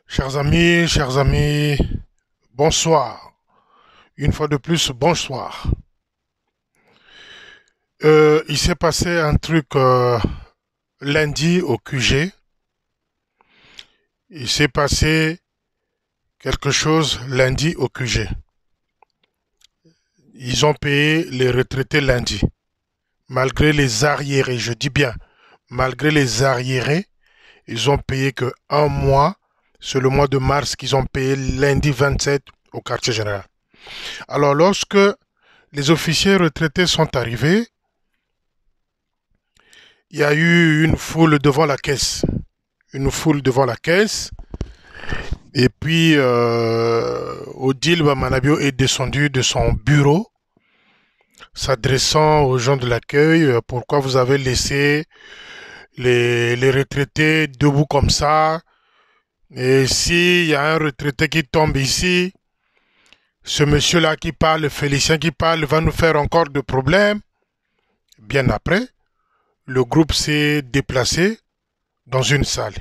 Chers amis, bonsoir. Une fois de plus, bonsoir. Il s'est passé un truc lundi au QG. Il s'est passé quelque chose lundi au QG. Ils ont payé les retraités lundi. Malgré les arriérés, je dis bien, malgré les arriérés, ils ont payé que un mois. C'est le mois de mars qu'ils ont payé lundi 27 au quartier général. Alors lorsque les officiers retraités sont arrivés, il y a eu une foule devant la caisse. Une foule devant la caisse. Et puis, Odile Bamanabio est descendu de son bureau, s'adressant aux gens de l'accueil. Pourquoi vous avez laissé les retraités debout comme ça? Et s'il y a un retraité qui tombe ici, ce monsieur-là qui parle, Félicien qui parle, va nous faire encore de problèmes. Bien après, le groupe s'est déplacé dans une salle.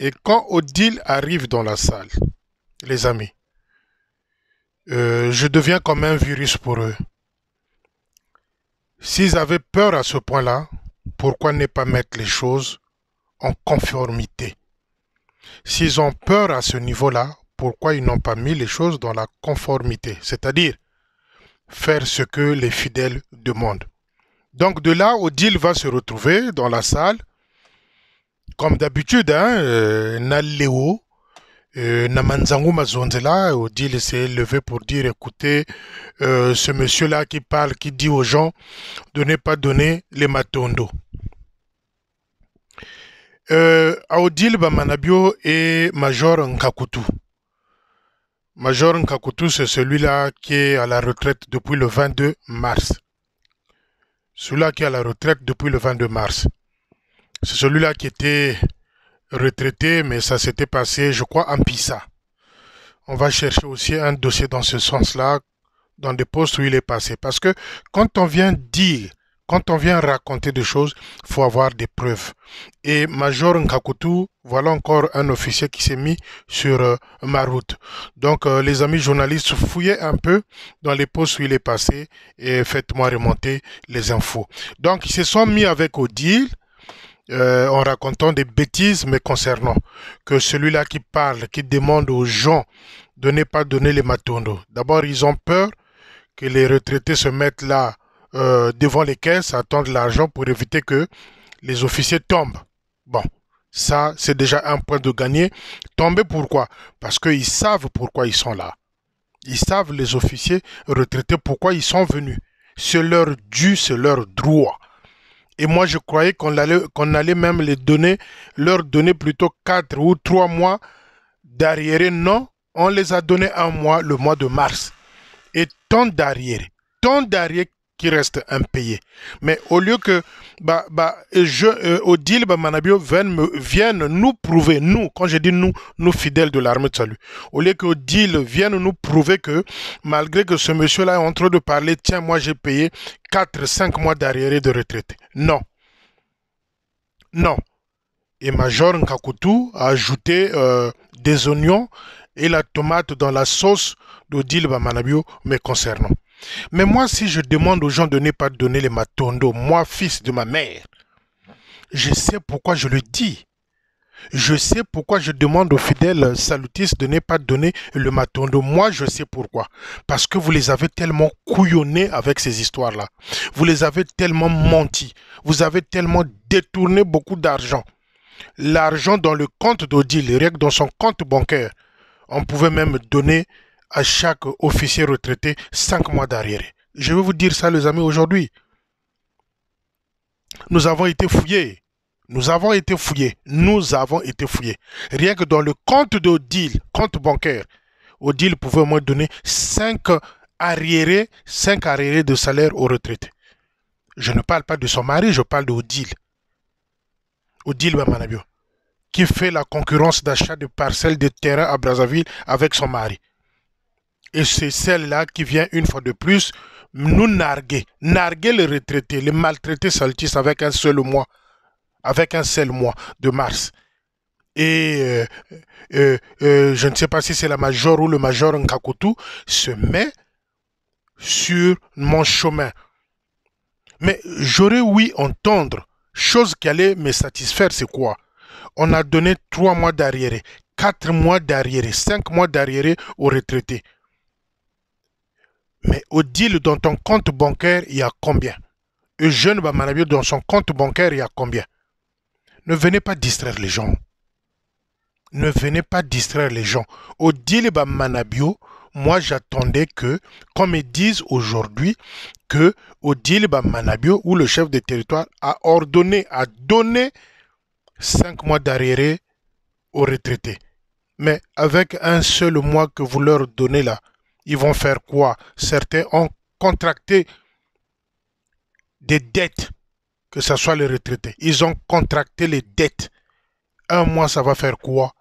Et quand Odile arrive dans la salle, les amis, je deviens comme un virus pour eux. S'ils avaient peur à ce point-là, pourquoi ne pas mettre les choses en conformité? S'ils ont peur à ce niveau-là, pourquoi ils n'ont pas mis les choses dans la conformité? C'est-à-dire faire ce que les fidèles demandent. Donc de là, Odile va se retrouver dans la salle, comme d'habitude, Naléo, Namanzangu Mazonzela, Odile s'est levé pour dire, écoutez, ce monsieur-là qui parle, qui dit aux gens de ne pas donner les matondo. Odile Bamanabio et Major Nkakutu. Major Nkakutu, c'est celui-là qui est à la retraite depuis le 22 mars. Celui-là qui est à la retraite depuis le 22 mars. C'est celui-là qui était retraité, mais ça s'était passé, je crois, en Pisa. On va chercher aussi un dossier dans ce sens-là, dans des postes où il est passé. Parce que quand on vient dire, quand on vient raconter des choses, il faut avoir des preuves. Et Major Nkakutu, voilà encore un officier qui s'est mis sur ma route. Donc, les amis journalistes, fouillez un peu dans les postes où il est passé et faites-moi remonter les infos. Donc, ils se sont mis avec Odile, en racontant des bêtises me concernant. Que celui-là qui parle, qui demande aux gens de ne pas donner les matondo. D'abord, ils ont peur que les retraités se mettent là devant les caisses, attendent l'argent pour éviter que les officiers tombent. Bon, ça, c'est déjà un point de gagner. Tomber pourquoi? Parce qu'ils savent pourquoi ils sont là. Ils savent, les officiers retraités, pourquoi ils sont venus. C'est leur dû, c'est leur droit. Et moi, je croyais qu'on allait même leur donner plutôt 4 ou 3 mois d'arriérés. Non, on les a donné un mois, le mois de mars. Et tant d'arriérés qui restent impayés. Mais au lieu que Odile Manabio vienne nous prouver, nous, quand je dis nous, nous fidèles de l'armée de salut, au lieu que Odile vienne nous prouver que malgré que ce monsieur-là est en train de parler, tiens, moi j'ai payé 4, 5 mois d'arriérés de retraite. Non. Non. Et Major Nkakutu a ajouté des oignons et la tomate dans la sauce d'Odile Bamanabio me concernant. Mais moi, si je demande aux gens de ne pas donner les matondo, moi, fils de ma mère, je sais pourquoi je le dis. Je sais pourquoi je demande aux fidèles salutistes de ne pas donner le matondo. Moi, je sais pourquoi. Parce que vous les avez tellement couillonnés avec ces histoires-là. Vous les avez tellement menti. Vous avez tellement détourné beaucoup d'argent. L'argent dans le compte d'Odile, rien que dans son compte bancaire, on pouvait même donner à chaque officier retraité 5 mois d'arriéré. Je vais vous dire ça, les amis, aujourd'hui. Nous avons été fouillés. Nous avons été fouillés. Nous avons été fouillés. Rien que dans le compte d'Odile, compte bancaire, Odile pouvait au moins donner 5 arriérés de salaire aux retraités. Je ne parle pas de son mari, je parle d'Odile. Odile Bamanabio, qui fait la concurrence d'achat de parcelles de terrain à Brazzaville avec son mari. Et c'est celle-là qui vient une fois de plus nous narguer. Narguer les retraités, les maltraités saltistes avec un seul mois de mars. Et je ne sais pas si c'est la major ou le major Nkakutu, se met sur mon chemin. Mais j'aurais oui entendre, chose qui allait me satisfaire, c'est quoi? On a donné 3 mois d'arriéré, 4 mois d'arriéré, 5 mois d'arriéré aux retraités. Mais Odile, dans ton compte bancaire, il y a combien? Eugène Bamanabio, dans son compte bancaire, il y a combien? Ne venez pas distraire les gens. Ne venez pas distraire les gens. Odile Bamanabio, moi j'attendais que, comme ils disent aujourd'hui, que Odile Bamanabio, ou le chef de territoire, a ordonné, a donné 5 mois d'arriéré aux retraités. Mais avec un seul mois que vous leur donnez là, ils vont faire quoi? Certains ont contracté des dettes, que ce soit les retraités. Ils ont contracté les dettes. Un mois, ça va faire quoi?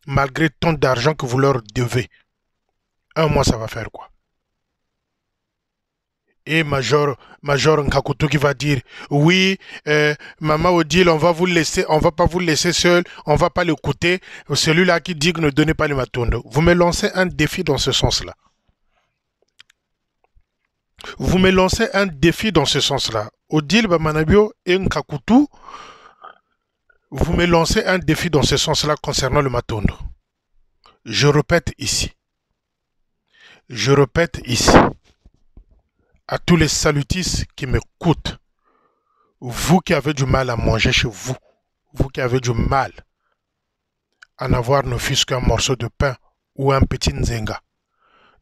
Malgré tant d'argent que vous leur devez. Un mois, ça va faire quoi? Et Major Nkakutu qui va dire, oui, Maman Odile, on va vous laisser, on va pas vous laisser seul, on va pas l'écouter. Celui-là qui dit que ne donnez pas les matondo. Vous me lancez un défi dans ce sens-là. Vous me lancez un défi dans ce sens-là. Odile Bamanabio et Nkakutu, vous me lancez un défi dans ce sens-là concernant le matondo. Je répète ici. Je répète ici. À tous les salutistes qui m'écoutent, vous qui avez du mal à manger chez vous, vous qui avez du mal à n'avoir ne fût-ce qu'un morceau de pain ou un petit nzenga,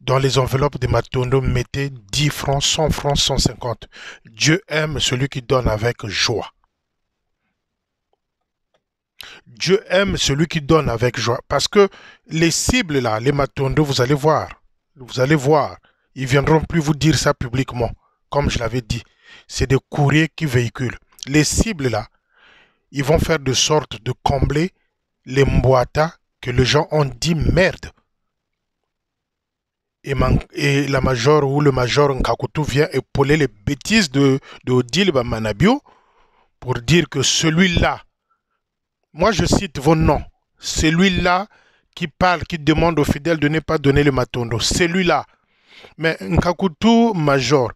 dans les enveloppes de matondo, mettez 10 francs, 100 francs, 150. Dieu aime celui qui donne avec joie. Dieu aime celui qui donne avec joie. Parce que les cibles là, les matondo, vous allez voir. Vous allez voir. Ils ne viendront plus vous dire ça publiquement. Comme je l'avais dit. C'est des courriers qui véhiculent. Les cibles là, ils vont faire de sorte de combler les mboata que les gens ont dit merde. Et la major ou le major Nkakutu vient épauler les bêtises de Odile Bamanabio pour dire que celui-là, moi je cite vos noms, celui-là qui parle, qui demande aux fidèles de ne pas donner le matondo, celui-là. Mais Nkakutu major,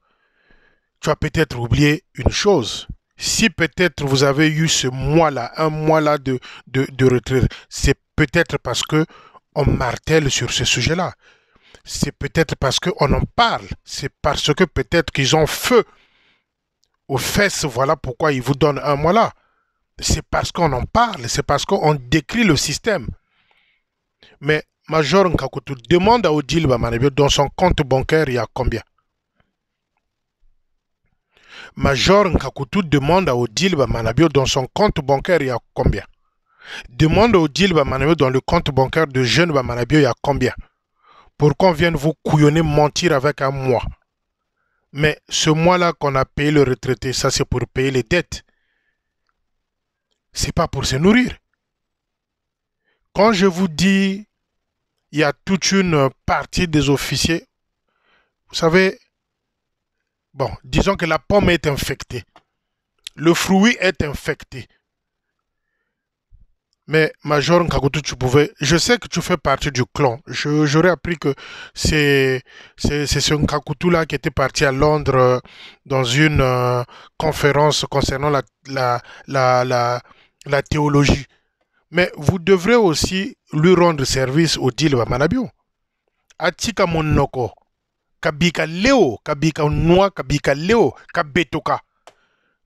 tu as peut-être oublié une chose. Si peut-être vous avez eu ce mois-là, un mois-là de retraite, c'est peut-être parce que on martèle sur ce sujet-là. C'est peut-être parce qu'on en parle. C'est parce que peut-être qu'ils ont feu aux fesses. Voilà pourquoi ils vous donnent un mois là. C'est parce qu'on en parle. C'est parce qu'on décrit le système. Mais Major Nkakutu demande à Odile Bamanabio dans son compte bancaire il y a combien? Major Nkakutu demande à Odile Bamanabio dans son compte bancaire il y a combien? Demande à Odile Bamanabio dans le compte bancaire de Jeune Bamanabio il y a combien? Pour qu'on vienne vous couillonner, mentir avec un mois. Mais ce mois-là qu'on a payé le retraité, ça c'est pour payer les dettes. C'est pas pour se nourrir. Quand je vous dis, il y a toute une partie des officiers, vous savez, bon, disons que la pomme est infectée. Le fruit est infecté. Mais Major Nkakutu, tu pouvais... Je sais que tu fais partie du clan. J'aurais appris que c'est ce Nkakutu-là qui était parti à Londres dans une conférence concernant la théologie. Mais vous devrez aussi lui rendre service au Odile Bamanabio. Atika monoko, kabika leo, kabika noa, kabika leo, kabetoka.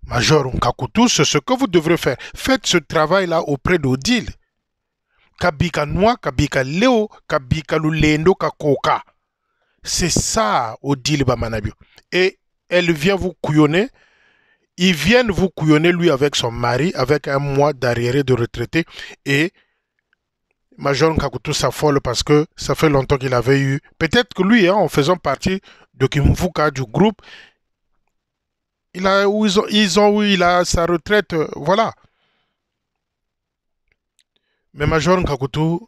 Major Nkakutu, c'est ce que vous devrez faire. Faites ce travail-là auprès d'Odile. Kabika noa, kabika leo, kabika lulendo, kakoka. C'est ça, Odile Bamanabio. Et elle vient vous couillonner. Ils viennent vous couillonner, lui, avec son mari, avec un mois d'arriéré de retraité. Et Major Nkakutu s'affole parce que ça fait longtemps qu'il avait eu... Peut-être que lui, hein, en faisant partie de Kimvuka, du groupe, il a sa retraite, voilà. Mais Major Nkakutu,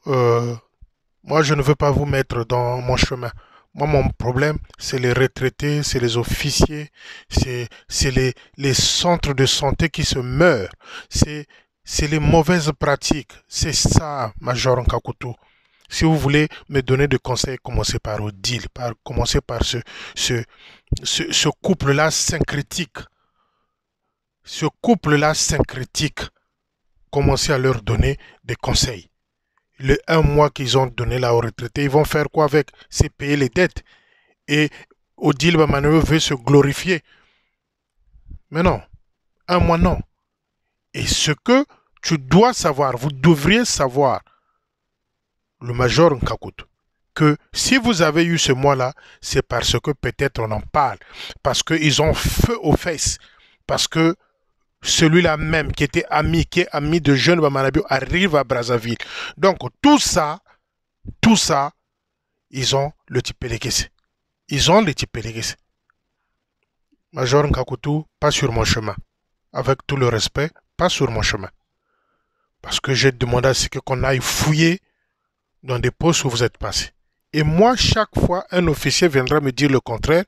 moi je ne veux pas vous mettre dans mon chemin. Moi mon problème, c'est les retraités, c'est les officiers, c'est les centres de santé qui se meurent. C'est les mauvaises pratiques. C'est ça, Major Nkakutu. Si vous voulez me donner des conseils, commencez par Odile, commencez par ce couple-là syncrétique. Ce couple-là syncrétique, commencez à leur donner des conseils. Le 1 mois qu'ils ont donné là aux retraités, ils vont faire quoi avec? C'est payer les dettes. Et Odile Bamanabio veut se glorifier. Mais non, 1 mois non. Et ce que tu dois savoir, vous devriez savoir, le major Nkakutu, que si vous avez eu ce mois-là, c'est parce que peut-être on en parle, parce qu'ils ont feu aux fesses, parce que celui-là même qui était ami, qui est ami de Jeune Bamanabio, arrive à Brazzaville. Donc tout ça, ils ont le type Pelekese. Ils ont le type Pelekese. Major Nkakutu, pas sur mon chemin. Avec tout le respect, pas sur mon chemin. Parce que j'ai demandé à ce qu'on aille fouiller dans des postes où vous êtes passé. Et moi, chaque fois, un officier viendra me dire le contraire.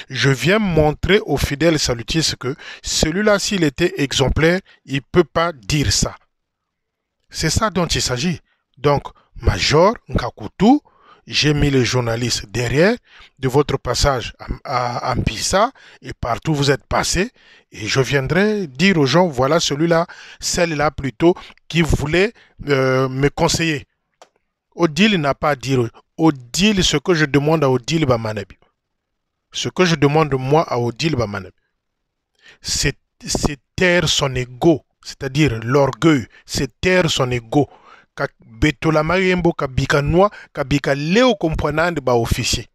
Je viens montrer aux fidèles salutiers que celui-là, s'il était exemplaire, il ne peut pas dire ça. C'est ça dont il s'agit. Donc, Major Nkakutu, j'ai mis les journalistes derrière de votre passage à Mpissa et partout où vous êtes passé. Et je viendrai dire aux gens, voilà celui-là, celle-là plutôt, qui voulait me conseiller. Odile n'a pas à dire. Odile, ce que je demande à Odile Bamanabio, ce que je demande moi à Odile Bamanabio, c'est taire son ego, c'est-à-dire l'orgueil, c'est taire son ego. Ka betola mayembo ka bika noa ka bika leo komponande ba officier.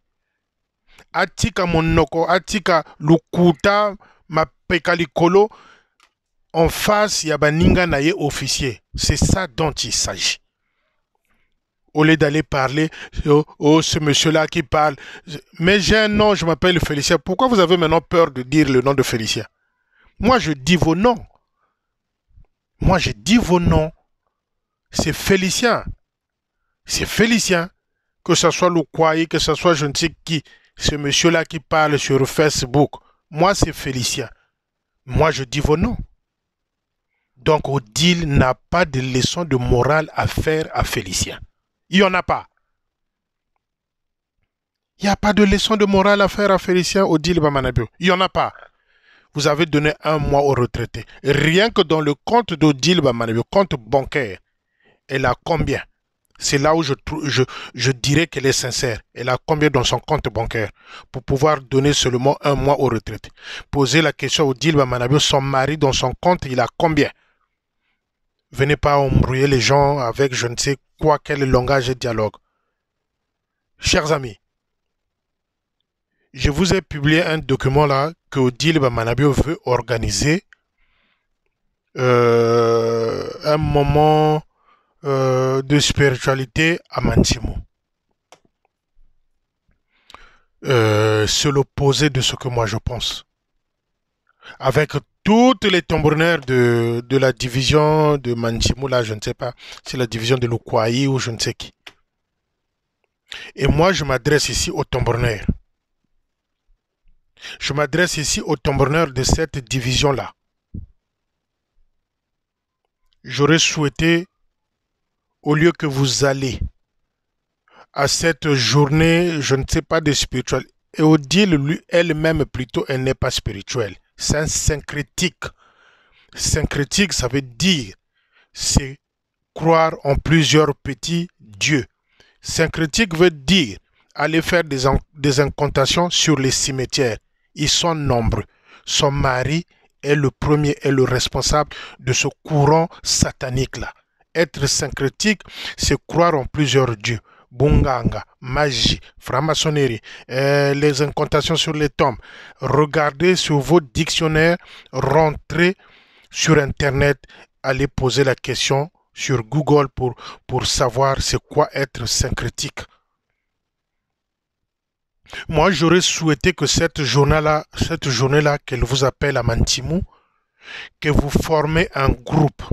Atika monoko, atika lukuta mapeka likolo en face ya baninga na ye officier. C'est ça dont il s'agit. Au lieu d'aller parler, oh, ce monsieur-là qui parle. Mais j'ai un nom, je m'appelle Félicien. Pourquoi vous avez maintenant peur de dire le nom de Félicien? Moi, je dis vos noms. Moi, je dis vos noms. C'est Félicien. C'est Félicien. Que ce soit Loukwaï, que ce soit je ne sais qui. Ce monsieur-là qui parle sur Facebook. Moi, c'est Félicien. Moi, je dis vos noms. Donc, Odile n'a pas de leçon de morale à faire à Félicien. Il n'y en a pas. Il n'y a pas de leçon de morale à faire à Félicien Odile Bamanabio. Il n'y en a pas. Vous avez donné 1 mois aux retraités. Rien que dans le compte d'Odile Bamanabio, compte bancaire, elle a combien? C'est là où je dirais qu'elle est sincère. Elle a combien dans son compte bancaire pour pouvoir donner seulement 1 mois aux retraités? Posez la question à Odile Bamanabio, son mari dans son compte, il a combien? Venez pas embrouiller les gens avec je ne sais quoi, quel langage et dialogue. Chers amis, je vous ai publié un document là que Odile Bamanabio veut organiser un moment de spiritualité à Manchimo. C'est l'opposé de ce que moi je pense. Avec toutes les tambourinaires de la division de Manchimo, là je ne sais pas, c'est la division de Loukwaï ou je ne sais qui. Et moi je m'adresse ici aux tambourinaires. Je m'adresse ici aux tambourinaires de cette division-là. J'aurais souhaité, au lieu que vous allez à cette journée, je ne sais pas, de spirituel, et Odile, lui, elle-même, plutôt, elle n'est pas spirituelle. C'est un syncrétique. Syncrétique, ça veut dire, c'est croire en plusieurs petits dieux. Syncrétique veut dire aller faire des incantations sur les cimetières. Ils sont nombreux. Son mari est le premier et le responsable de ce courant satanique-là. Être syncrétique, c'est croire en plusieurs dieux. Bunganga, magie, franc-maçonnerie, les incantations sur les tombes. Regardez sur vos dictionnaires, rentrez sur Internet, allez poser la question sur Google pour savoir c'est quoi être syncrétique. Moi, j'aurais souhaité que cette journée-là, qu'elle vous appelle à Manchimo, que vous formez un groupe,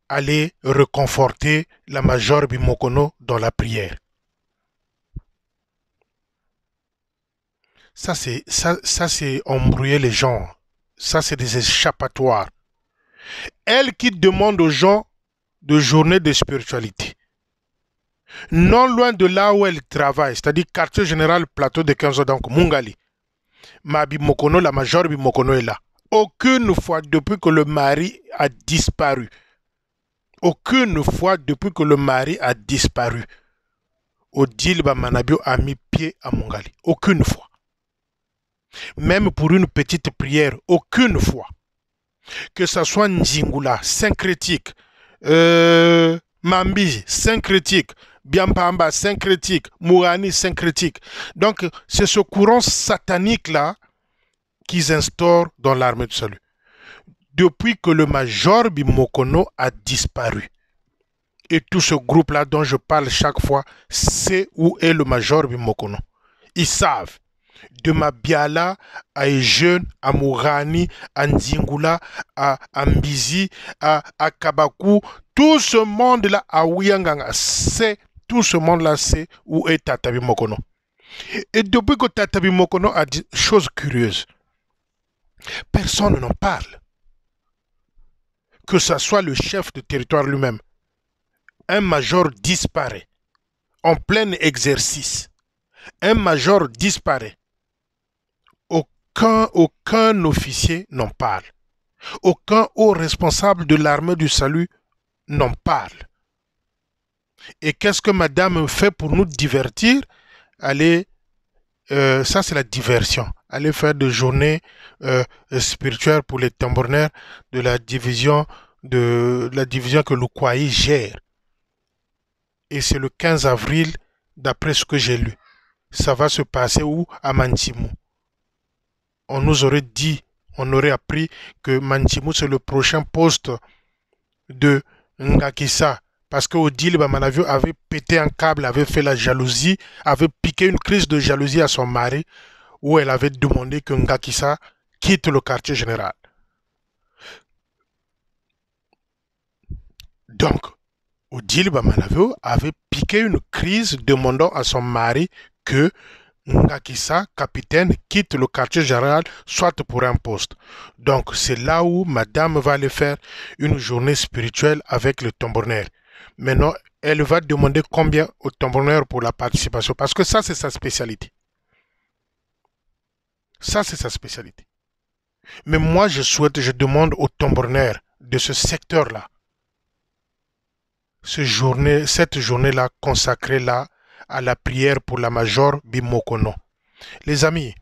allez reconforter la Major Bimokono dans la prière. Ça, c'est embrouiller les gens. Ça, c'est des échappatoires. Elle qui demande aux gens de journée de spiritualité. Non loin de là où elle travaille, c'est-à-dire quartier général plateau de 15 ans, donc Mungali. Ma Bimokono, la major Bimokono est là. Aucune fois depuis que le mari a disparu. Aucune fois depuis que le mari a disparu. Odile Bamanabio a mis pied à Mungali. Aucune fois. Même pour une petite prière, aucune fois. Que ce soit Njingula, syncrétique, Mambi, syncrétique, Biampamba, syncrétique, Mourani, syncrétique. Donc, c'est ce courant satanique-là qu'ils instaurent dans l'armée du salut. Depuis que le major Bimokono a disparu. Et tout ce groupe-là dont je parle chaque fois, c'est où est le major Bimokono. Ils savent. De Mabiala à Ejeune, à Mourani, à Nzingula, à Mbizi, à Kabakou, tout ce monde-là, à Ouiyanganga, c'est, tout ce monde-là, c'est où est Tatabi Mokono. Et depuis que Tatabi Mokono a dit chose curieuse, personne n'en parle. Que ce soit le chef de territoire lui-même. Un major disparaît en plein exercice. Un major disparaît. Aucun officier n'en parle. Aucun haut responsable de l'armée du salut n'en parle. Et qu'est-ce que madame fait pour nous divertir? Aller, ça c'est la diversion. Aller faire des journées spirituelles pour les tambourinaires de la division que Loukouaï gère. Et c'est le 15 avril, d'après ce que j'ai lu. Ça va se passer où? À Mantimou. On nous aurait dit, on aurait appris que Mantimou c'est le prochain poste de Ngakissa. Parce que Odile Bamanavio avait pété un câble, avait fait la jalousie, avait piqué une crise de jalousie à son mari, où elle avait demandé que Ngakissa quitte le quartier général. Donc, Odile Bamanavio avait piqué une crise demandant à son mari que Ngakissa, capitaine, quitte le quartier général, soit pour un poste. Donc, c'est là où madame va aller faire une journée spirituelle avec le tambourinaire. Maintenant, elle va demander combien au tambourinaire pour la participation, parce que ça, c'est sa spécialité. Ça, c'est sa spécialité. Mais moi, je demande au tambourinaire de ce secteur-là, cette journée-là consacrée là, à la prière pour la major Bimokono. Les amis,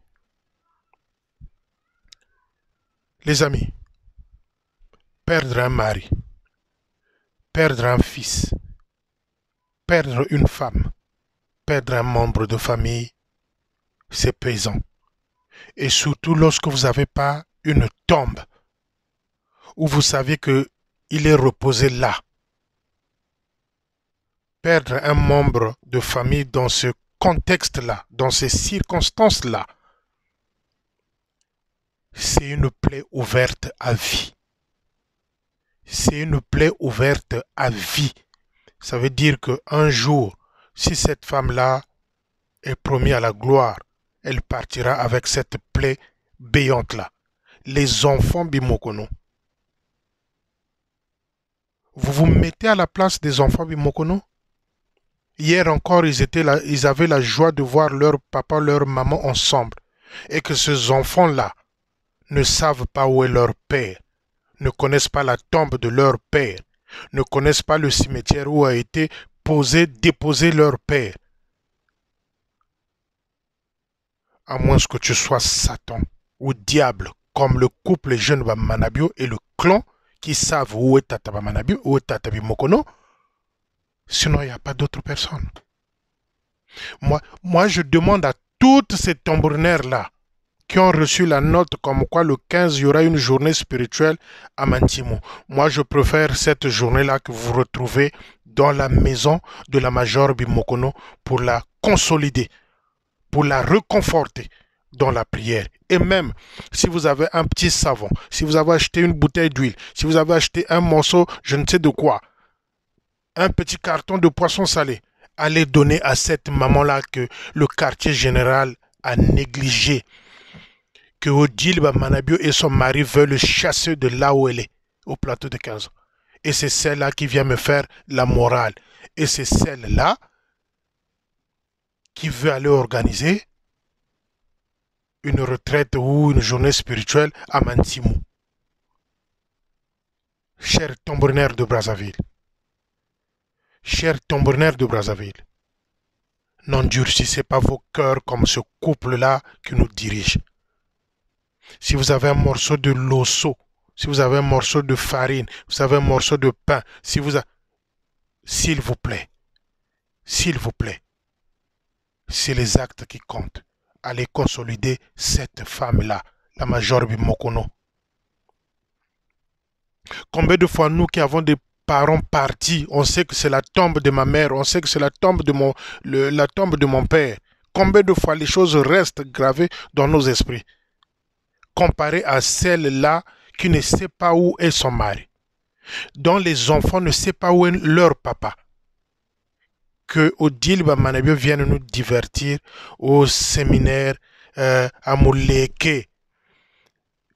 perdre un mari, perdre un fils, perdre une femme, perdre un membre de famille, c'est pesant. Et surtout lorsque vous n'avez pas une tombe où vous savez qu'il est reposé là. Perdre un membre de famille dans ce contexte-là, dans ces circonstances-là, c'est une plaie ouverte à vie. C'est une plaie ouverte à vie. Ça veut dire qu'un jour, si cette femme-là est promise à la gloire, elle partira avec cette plaie béante-là. Les enfants Bimokono. Vous vous mettez à la place des enfants Bimokono? Hier encore, ils avaient la joie de voir leur papa, leur maman ensemble. Et que ces enfants-là ne savent pas où est leur père, ne connaissent pas la tombe de leur père, ne connaissent pas le cimetière où a été déposé leur père. À moins que tu sois Satan ou diable, comme le couple jeune Bamanabio et le clan qui savent où est Tata Bamanabio, où est Tata Bimokono. Sinon, il n'y a pas d'autre personne. Moi, je demande à toutes ces tambourinaires-là qui ont reçu la note comme quoi le 15, il y aura une journée spirituelle à Mantimou. Moi, je préfère cette journée-là que vous retrouvez dans la maison de la major Bimokono pour la consolider, pour la reconforter dans la prière. Et même, si vous avez un petit savon, si vous avez acheté une bouteille d'huile, si vous avez acheté un morceau, je ne sais de quoi, un petit carton de poisson salé, allez donner à cette maman-là que le quartier général a négligé, que Odile Bamanabio et son mari veulent chasser de là où elle est, au plateau de 15 ans. Et c'est celle-là qui vient me faire la morale. Et c'est celle-là qui veut aller organiser une retraite ou une journée spirituelle à Mantimou. Cher tambourinaire de Brazzaville, cher tambourinaire de Brazzaville, n'endurcissez pas vos cœurs comme ce couple-là qui nous dirige. Si vous avez un morceau de losso, si vous avez un morceau de farine, vous avez un morceau de pain, si vous avez... S'il vous plaît, c'est les actes qui comptent. Allez consolider cette femme-là, la Major Bimokono. Combien de fois nous qui avons des parents partis, on sait que c'est la tombe de ma mère, on sait que c'est la tombe de mon père. Combien de fois les choses restent gravées dans nos esprits, comparé à celle-là qui ne sait pas où est son mari, dont les enfants ne savent pas où est leur papa. Que Odile Bamanabio vienne nous divertir au séminaire à Mouleke.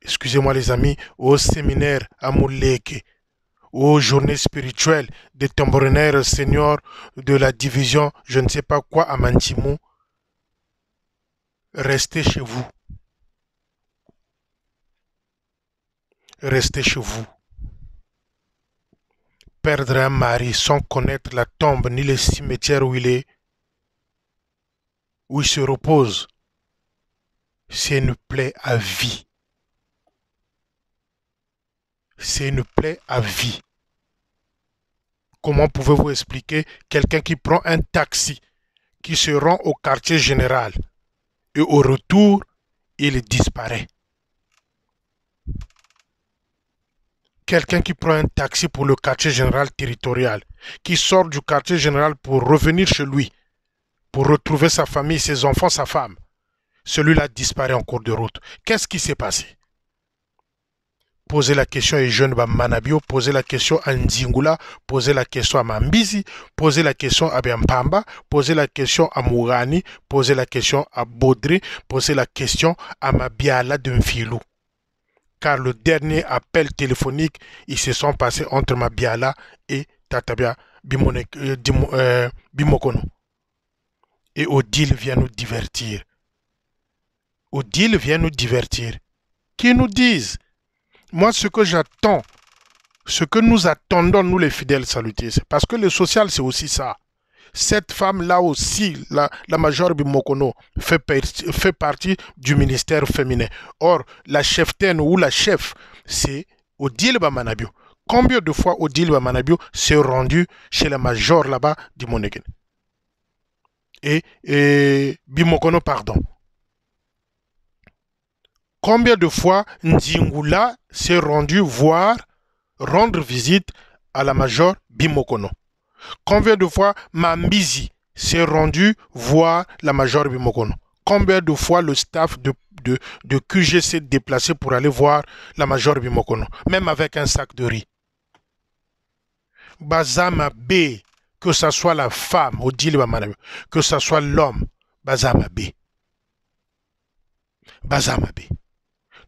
Excusez-moi les amis, au séminaire à Mouleke, aux journées spirituelles des tambourinaires seniors de la division, je ne sais pas quoi, à Mantimou. Restez chez vous. Restez chez vous. Perdre un mari sans connaître la tombe ni le cimetière où il se repose, c'est une plaie à vie. C'est une plaie à vie. Comment pouvez-vous expliquer quelqu'un qui prend un taxi, qui se rend au quartier général et au retour, il disparaît? Quelqu'un qui prend un taxi pour le quartier général territorial, qui sort du quartier général pour revenir chez lui, pour retrouver sa famille, ses enfants, sa femme, celui-là disparaît en cours de route. Qu'est-ce qui s'est passé? Posez la question à jeune Manabio, posez la question à Nzingula, posez la question à Mambizi, posez la question à Biampamba, posez la question à Mourani, posez la question à Baudry, posez la question à Mabiala de Mfilou. Car le dernier appel téléphonique, ils se sont passés entre Mabiala et Tatabia Bimokono. Et Odile vient nous divertir. Odile vient nous divertir. Qu'ils nous disent. Moi, ce que j'attends, ce que nous attendons, nous les fidèles salutés, c'est parce que le social, c'est aussi ça. Cette femme-là aussi, la Major Bimokono, fait partie du ministère féminin. Or, la cheftaine ou la chef, c'est Odile Bamanabio. Combien de fois Odile Bamanabio s'est rendu chez la Major là-bas du Monéguen? Et Bimokono, pardon. Combien de fois Nzingula s'est rendu rendre visite à la Major Bimokono? Combien de fois Mambizi s'est rendu voir la Major Bimokono? Combien de fois le staff de QG s'est déplacé pour aller voir la Major Bimokono, même avec un sac de riz? Bazama B, que ce soit la femme, Odile Bamanabio, que ce soit l'homme, Bazama B. Bazama B.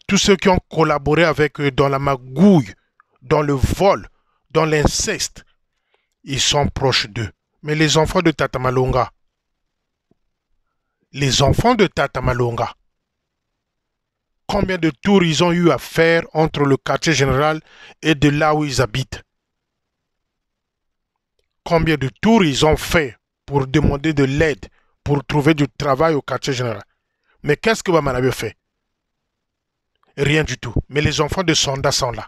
Tous ceux qui ont collaboré avec eux dans la magouille, dans le vol, dans l'inceste, ils sont proches d'eux. Mais les enfants de Tata Malonga, combien de tours ils ont eu à faire entre le quartier général et de là où ils habitent? Combien de tours ils ont fait pour demander de l'aide, pour trouver du travail au quartier général? Mais qu'est-ce que Bamanabio fait? Rien du tout. Mais les enfants de Sonda sont là.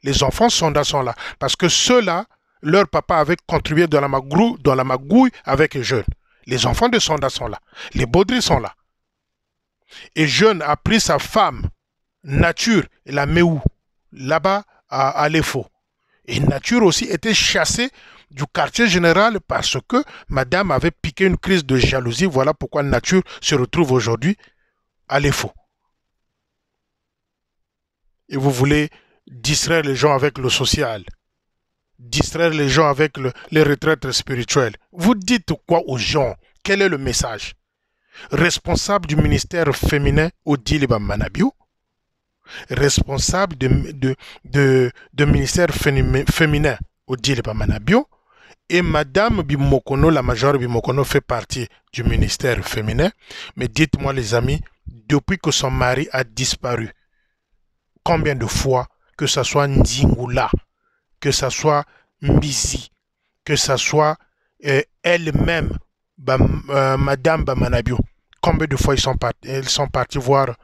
Les enfants Sonda sont là. Parce que ceux-là, leur papa avait contribué dans la magouille avec les jeunes. Les enfants de Sonda sont là. Les Baudry sont là. Et Jeune a pris sa femme, Nature, et la met où? Là-bas, à l'Efo. Et Nature aussi était chassée du quartier général parce que madame avait piqué une crise de jalousie. Voilà pourquoi Nature se retrouve aujourd'hui à l'Efo. Et vous voulez distraire les gens avec le social, distraire les gens avec les retraites spirituelles. Vous dites quoi aux gens? Quel est le message? Responsable du ministère féminin, Odile Bamanabio, responsable de ministère féminin Odile Bamanabio, et Madame Bimokono, la major Bimokono, fait partie du ministère féminin. Mais dites-moi les amis, depuis que son mari a disparu, combien de fois, que ce soit Ndingula, que ce soit Mbizi, que ce soit elle-même, Madame Bamanabio, combien de fois ils sont partis voir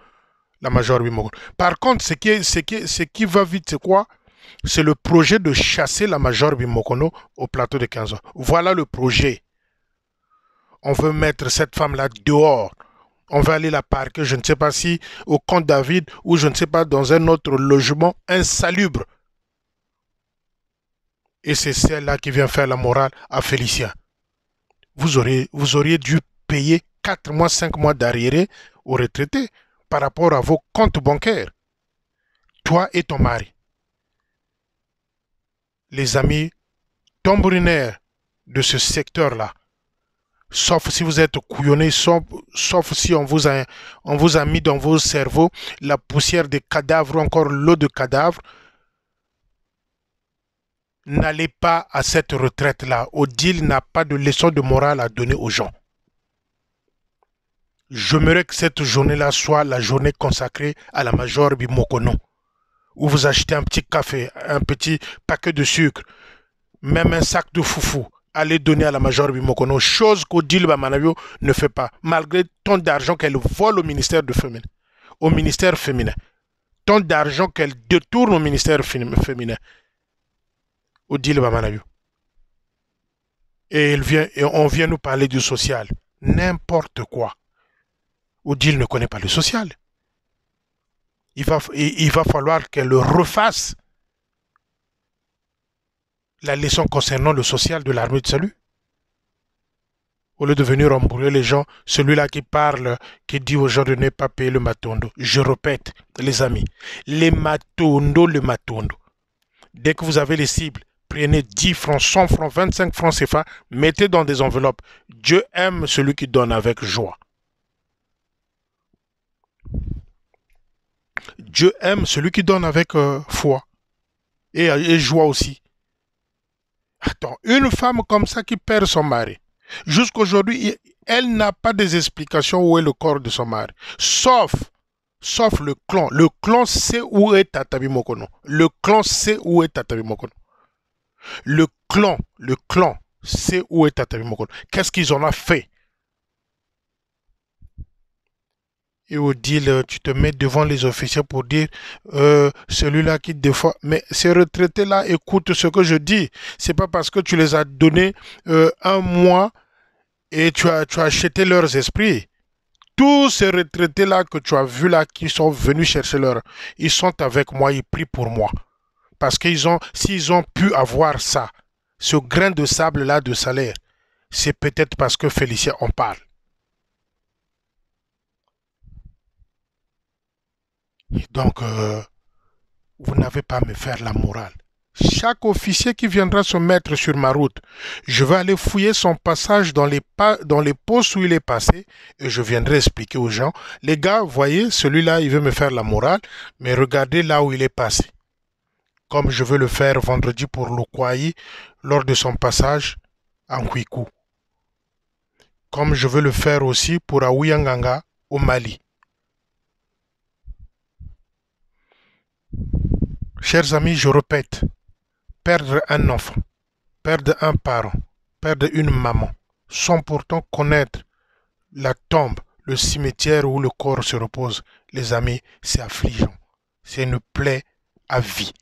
la major Bimokono. Par contre, ce qui va vite, c'est quoi? C'est le projet de chasser la major Bimokono au plateau de 15 ans. Voilà le projet. On veut mettre cette femme-là dehors. On va aller la parquer, je ne sais pas si au Camp David ou je ne sais pas dans un autre logement insalubre. Et c'est celle-là qui vient faire la morale à Félicien. Vous auriez dû payer 4 mois, 5 mois d'arriéré aux retraités par rapport à vos comptes bancaires. Toi et ton mari. Les amis tambourinaires de ce secteur-là, sauf si vous êtes couillonnés, sauf si on vous a mis dans vos cerveaux la poussière des cadavres ou encore l'eau de cadavres, n'allez pas à cette retraite-là. Odile n'a pas de leçon de morale à donner aux gens. J'aimerais que cette journée-là soit la journée consacrée à la major Bimokono, où vous achetez un petit café, un petit paquet de sucre, même un sac de foufou, allez donner à la major Bimokono, chose qu'Odile Bamanabio ne fait pas, malgré tant d'argent qu'elle vole au ministère féminin, tant d'argent qu'elle détourne au ministère féminin. Odile Bamanabio. Et on vient nous parler du social. N'importe quoi. Odile ne connaît pas le social. Il va falloir qu'elle refasse la leçon concernant le social de l'armée de salut. Au lieu de venir embrouiller les gens, celui-là qui parle, qui dit aux gens de ne pas payer le matondo. Je répète, les amis, le matondo. Dès que vous avez les cibles, prenez 10 francs, 100 francs, 25 francs CFA, mettez dans des enveloppes. Dieu aime celui qui donne avec joie. Dieu aime celui qui donne avec foi et joie aussi. Attends, une femme comme ça qui perd son mari, jusqu'aujourd'hui, elle n'a pas des explications où est le corps de son mari. Sauf le clan. Le clan sait où est Tata Bimokono. Le clan sait où est Tata Bimokono. Le clan sait où est Tata Bimokono. Qu'est-ce qu'ils en ont fait? Et Odile, tu te mets devant les officiers pour dire celui-là qui des fois. Mais ces retraités-là écoutent ce que je dis. C'est pas parce que tu les as donnés un mois et tu as acheté leurs esprits. Tous ces retraités-là que tu as vus là, qui sont venus chercher leur, ils sont avec moi, ils prient pour moi. Parce s'ils ont pu avoir ça, ce grain de sable-là de salaire, c'est peut-être parce que Félicien en parle. Donc, vous n'avez pas à me faire la morale. Chaque officier qui viendra se mettre sur ma route, je vais aller fouiller son passage dans les postes où il est passé et je viendrai expliquer aux gens, les gars, voyez, celui-là, il veut me faire la morale, mais regardez là où il est passé. Comme je veux le faire vendredi pour l'Okwaï lors de son passage en Kwiku. Comme je veux le faire aussi pour Aouyanganga au Mali. Chers amis, je répète, perdre un enfant, perdre un parent, perdre une maman, sans pourtant connaître la tombe, le cimetière où le corps se repose, les amis, c'est affligeant. C'est une plaie à vie.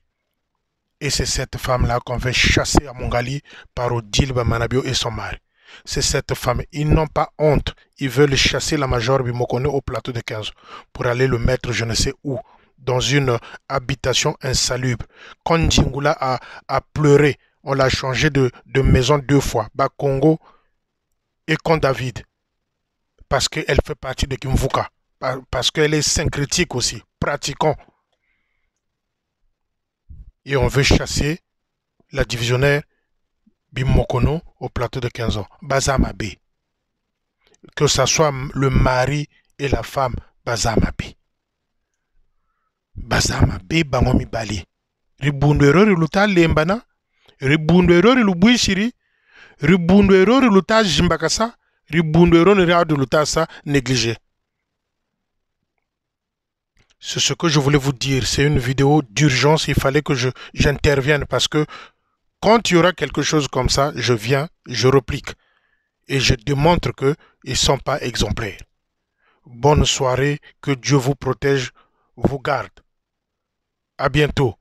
Et c'est cette femme-là qu'on veut chasser à Mongali par Odile Bamanabio et son mari. C'est cette femme. Ils n'ont pas honte. Ils veulent chasser la major Bimokono au plateau de 15 pour aller le mettre je ne sais où, dans une habitation insalubre. Quand Ndingula a pleuré, on l'a changé de maison 2 fois, Bakongo et Camp David. Parce qu'elle fait partie de Kimvuka. Parce qu'elle est syncrétique aussi, pratiquant. Et on veut chasser la divisionnaire Bimokono au plateau de 15 ans. Bazamabe. Que ce soit le mari et la femme, Bazamabe. Bazama be bango mibale. Ribundo erori luta lembana. Ribundo erori lubuishiri. Ribundo erori luta jimbakasa. Ribundo erori riadu luta sa négligé. C'est ce que je voulais vous dire. C'est une vidéo d'urgence. Il fallait que j'intervienne parce que quand il y aura quelque chose comme ça, je viens, je replique. Et je démontre qu'ils ne sont pas exemplaires. Bonne soirée, que Dieu vous protège, vous garde. À bientôt.